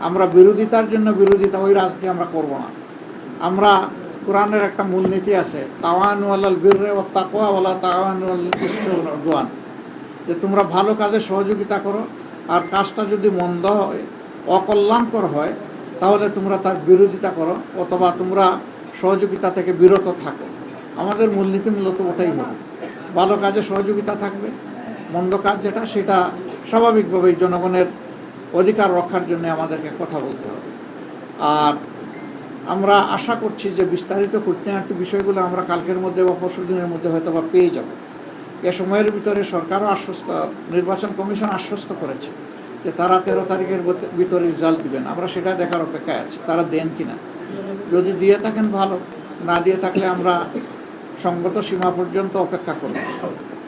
আমরা বিরোধিতার জন্য বিরোধিতা, ওই রাজনীতি আমরা করব না। আমরা কোরআনের একটা মূলনীতি আছে, তাওয়ানু আলাল বিররি ওয়াত তাকওয়া ওয়ালা তাওয়ানু আলাল ইসমি ওয়াল উদওয়ান, যে তোমরা ভালো কাজে সহযোগিতা করো, আর কাজটা যদি মন্দ হয়, অকল্যাণকর হয়, তাহলে তোমরা তার বিরোধিতা করো অথবা তোমরা সহযোগিতা থেকে বিরত থাকো। আমাদের মূলনীতি মূলত ওটাই হবে, ভালো কাজে সহযোগিতা থাকবে, মন্দ কাজ যেটা সেটা স্বাভাবিকভাবেই জনগণের অধিকার রক্ষার জন্য আমাদেরকে কথা বলতে হবে। আর আমরা আশা করছি যে বিস্তারিত খুঁটিনাটি বিষয়গুলো আমরা কালকের মধ্যে বা পরশু দিনের মধ্যে হয়তো বা পেয়ে যাব। এ সময়ের ভিতরে সরকারও নির্বাচন কমিশন আশ্বস্ত করেছে যে তারা 13 তারিখের ভিতরে রেজাল্ট দিবেন। আমরা সেটা দেখার অপেক্ষায় আছি, তারা দেন কিনা। যদি দিয়ে থাকেন ভালো, না দিয়ে থাকলে আমরা সঙ্গত সীমা পর্যন্ত অপেক্ষা করব।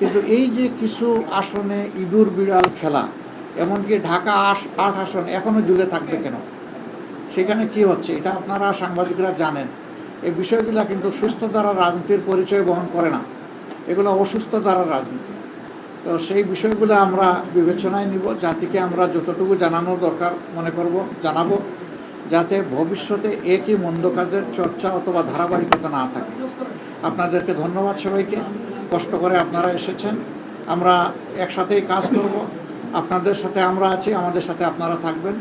কিন্তু এই যে কিছু আসনে ইঁদুর বিড়াল খেলা, এমনকি ঢাকা 8 আসন এখনো ঝুলে থাকবে কেন, সেখানে কি হচ্ছে এটা আপনারা সাংবাদিকরা জানেন। এই বিষয়গুলো কিন্তু সুস্থ ধারার রাজনীতির পরিচয় বহন করে না, এগুলো অসুস্থ ধারার রাজনীতি। তো সেই বিষয়গুলো আমরা বিবেচনায় নিব, জাতিকে আমরা যতটুকু জানানো দরকার মনে করব জানাবো, যাতে ভবিষ্যতে একই মন্দ কাজের চর্চা অথবা ধারাবাহিকতা না থাকে। আপনাদেরকে ধন্যবাদ সবাইকে, কষ্ট করে আপনারা এসেছেন। আমরা একসাথেই কাজ করব, আপনাদের সাথে আমরা আছি, আমাদের সাথে আপনারা থাকবেন,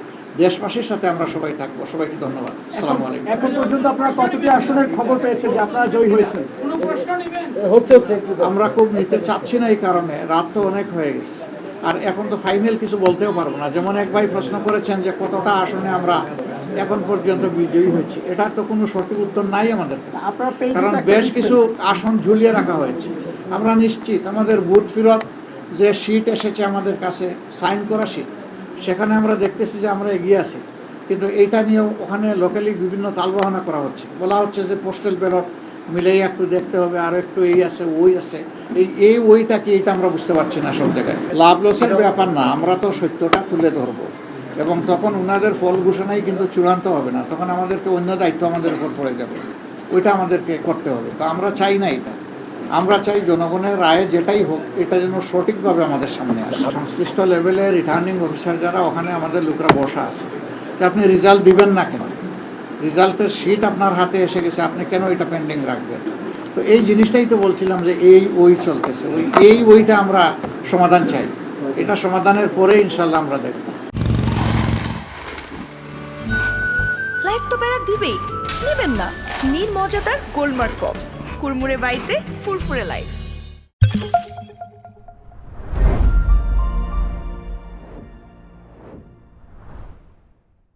দেশবাসীর সাথে আমরা সবাই থাকবো। সবাইকে ধন্যবাদ। আসসালামু আলাইকুম। এখন পর্যন্ত আপনারা কতটি আসনের খবর পেয়েছেন যে আপনারা জয়ী হয়েছেন? আমরা খুব নিতে চাচ্ছি না, এই কারণে রাত তো অনেক হয়ে গেছে, আর এখন তো ফাইনাল কিছু বলতেও পারবো না। যেমন এক ভাই প্রশ্ন করেছেন যে কতটা আসনে আমরা এখন পর্যন্ত বিজয়ী হয়েছি, এটার তো কোনো সঠিক উত্তর নাই আমাদের কাছে, কারণ বেশ কিছু আসন ঝুলিয়ে রাখা হয়েছে। আমরা নিশ্চিত আমাদের বুথ ফেরত যে সিট এসেছে আমাদের কাছে, সাইন করা সিট, সেখানে আমরা দেখতেছি যে আমরা এগিয়ে আছি। কিন্তু এইটা নিয়েও ওখানে লোকালি বিভিন্ন তালবাহানা করা হচ্ছে, বলা হচ্ছে যে পোস্টাল ব্যালট মিলেই একটু দেখতে হবে, আর একটু এই আছে ওই আছে, এই ওইটা কি, এটা আমরা বুঝতে পারছি না। সব জায়গায় লাভ লসের ব্যাপার না, আমরা তো সত্যটা তুলে ধরবো, এবং তখন ওনাদের ফল ঘোষণাই কিন্তু চূড়ান্ত হবে না, তখন আমাদেরকে অন্য দায়িত্ব আমাদের উপর পড়ে যাবে, ওইটা আমাদেরকে করতে হবে। তো আমরা চাই না এটা, আমরা চাই জনগণের রায়ে যেটাই হোক এটা যেন সঠিকভাবে আমাদের সামনে আসে। সংশ্লিষ্ট লেভেলে রিটার্নিং অফিসার যারা ওখানে আমাদের লোকরা বসা আছে, যে আপনি রেজাল্ট দিবেন না কেন, রেজাল্টের শিট আপনার হাতে এসে গেছে, আপনি কেন এটা পেন্ডিং রাখবেন? তো এই জিনিসটাই তো বলছিলাম যে ওই চলতেছে, ওইটা আমরা সমাধান চাই। এটা সমাধানের পরে ইনশাল্লাহ আমরা দেখব। লাইফ তো প্যারা দিবেই, নেবেন না? নির্মজাদার গোলমার্ক পপস, কুরমুরে বাইতে ফুরফুরে লাইফ।